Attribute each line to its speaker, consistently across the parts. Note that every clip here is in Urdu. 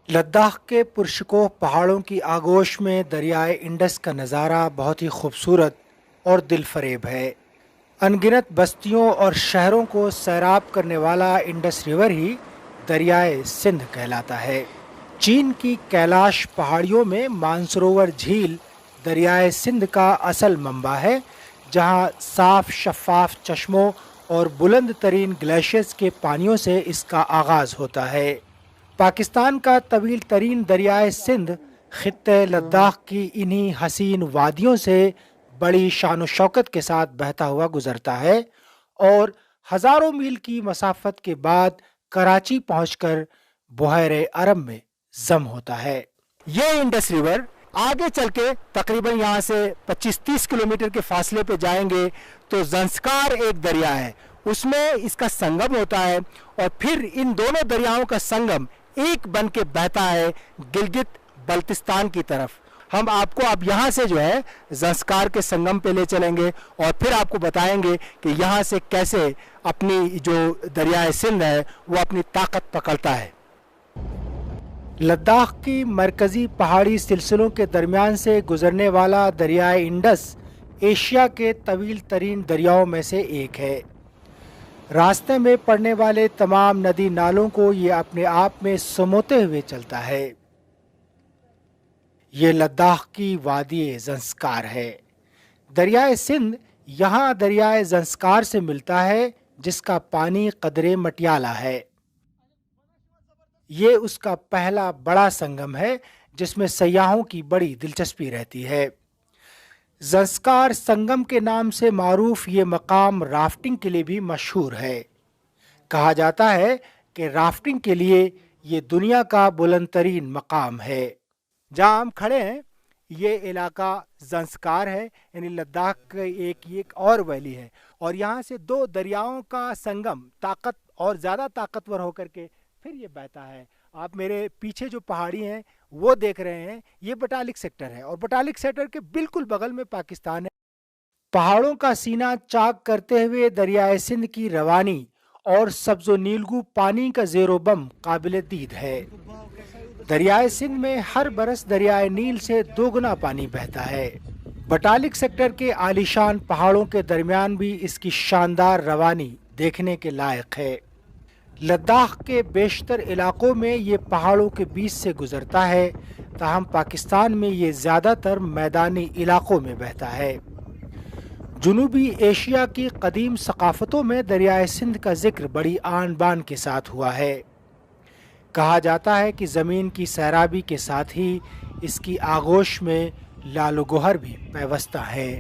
Speaker 1: لداخ کے پرشکوہ پہاڑوں کی آغوش میں دریائے انڈس کا نظارہ بہت ہی خوبصورت اور دل فریب ہے۔ ان گنت بستیوں اور شہروں کو سیراب کرنے والا انڈس ریور ہی دریائے سندھ کہلاتا ہے۔ چین کی کیلاش پہاڑیوں میں مانسروور جھیل دریائے سندھ کا اصل منبع ہے، جہاں صاف شفاف چشموں اور بلند ترین گلیشیئرز کے پانیوں سے اس کا آغاز ہوتا ہے۔ پاکستان کا طویل ترین دریائے سندھ خطے لداخ کی انہی حسین وادیوں سے بڑی شان و شوکت کے ساتھ بہتا ہوا گزرتا ہے اور ہزاروں میل کی مسافت کے بعد کراچی پہنچ کر بحیر عرب میں ضم ہوتا ہے۔ یہ انڈس ریور آگے چل کے تقریباً یہاں سے 25-30 کلومیٹر کے فاصلے پہ جائیں گے تو زنسکار ایک دریا ہے، اس میں اس کا سنگم ہوتا ہے اور پھر ان دونوں دریاؤں کا سنگم ایک بن کے بہتا ہے گلگت بلتستان کی طرف۔ ہم آپ کو اب یہاں سے جو ہے زنسکار کے سنگم پہ لے چلیں گے اور پھر آپ کو بتائیں گے کہ یہاں سے کیسے اپنی جو دریائے سندھ ہے وہ اپنی طاقت پکڑتا ہے۔ لداخ کی مرکزی پہاڑی سلسلوں کے درمیان سے گزرنے والا دریائے انڈس ایشیا کے طویل ترین دریاؤں میں سے ایک ہے۔ راستے میں پڑنے والے تمام ندی نالوں کو یہ اپنے آپ میں سموتے ہوئے چلتا ہے۔ یہ لداخ کی وادی زنسکار ہے۔ دریائے سندھ یہاں دریائے زنسکار سے ملتا ہے، جس کا پانی قدرے مٹیالہ ہے۔ یہ اس کا پہلا بڑا سنگم ہے جس میں سیاحوں کی بڑی دلچسپی رہتی ہے۔ زنسکار سنگم کے نام سے معروف یہ مقام رافٹنگ کے لیے بھی مشہور ہے۔ کہا جاتا ہے کہ رافٹنگ کے لیے یہ دنیا کا بلند ترین مقام ہے۔ جہاں ہم کھڑے ہیں یہ علاقہ زنسکار ہے، یعنی لداخ کا ایک اور ویلی ہے، اور یہاں سے دو دریاؤں کا سنگم اور زیادہ طاقتور ہو کر کے پھر یہ بہتا ہے۔ آپ میرے پیچھے جو پہاڑی ہیں وہ دیکھ رہے ہیں، یہ بٹالک سیکٹر ہے اور بٹالک سیکٹر کے بالکل بغل میں پاکستان ہے۔ پہاڑوں کا سینہ چاک کرتے ہوئے دریائے سندھ کی روانی اور سبز و نیلگو پانی کا زیر و بم قابل دید ہے۔ دریائے سندھ میں ہر برس دریائے نیل سے دوگنا پانی بہتا ہے۔ بٹالک سیکٹر کے عالیشان پہاڑوں کے درمیان بھی اس کی شاندار روانی دیکھنے کے لائق ہے۔ لداخ کے بیشتر علاقوں میں یہ پہاڑوں کے بیچ سے گزرتا ہے، تاہم پاکستان میں یہ زیادہ تر میدانی علاقوں میں بہتا ہے۔ جنوبی ایشیا کی قدیم ثقافتوں میں دریائے سندھ کا ذکر بڑی آن بان کے ساتھ ہوا ہے۔ کہا جاتا ہے کہ زمین کی سیرابی کے ساتھ ہی اس کی آغوش میں لال و گوہر بھی پیوستہ ہے۔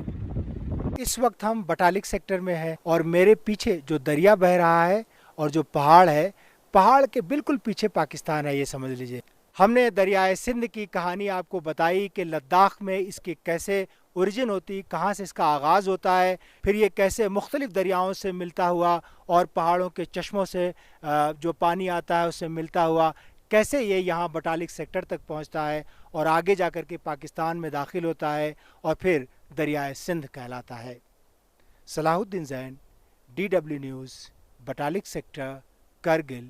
Speaker 1: اس وقت ہم بٹالک سیکٹر میں ہیں اور میرے پیچھے جو دریا بہہ رہا ہے اور جو پہاڑ ہے، پہاڑ کے بالکل پیچھے پاکستان ہے، یہ سمجھ لیجئے۔ ہم نے دریائے سندھ کی کہانی آپ کو بتائی کہ لداخ میں اس کی کیسے اوریجن ہوتی، کہاں سے اس کا آغاز ہوتا ہے، پھر یہ کیسے مختلف دریاؤں سے ملتا ہوا اور پہاڑوں کے چشموں سے جو پانی آتا ہے اس سے ملتا ہوا کیسے یہ یہاں بٹالک سیکٹر تک پہنچتا ہے اور آگے جا کر کے پاکستان میں داخل ہوتا ہے اور پھر دریائے سندھ کہلاتا ہے۔ صلاح الدین زین، DW نیوز، بٹالک سیکٹر، کرگل،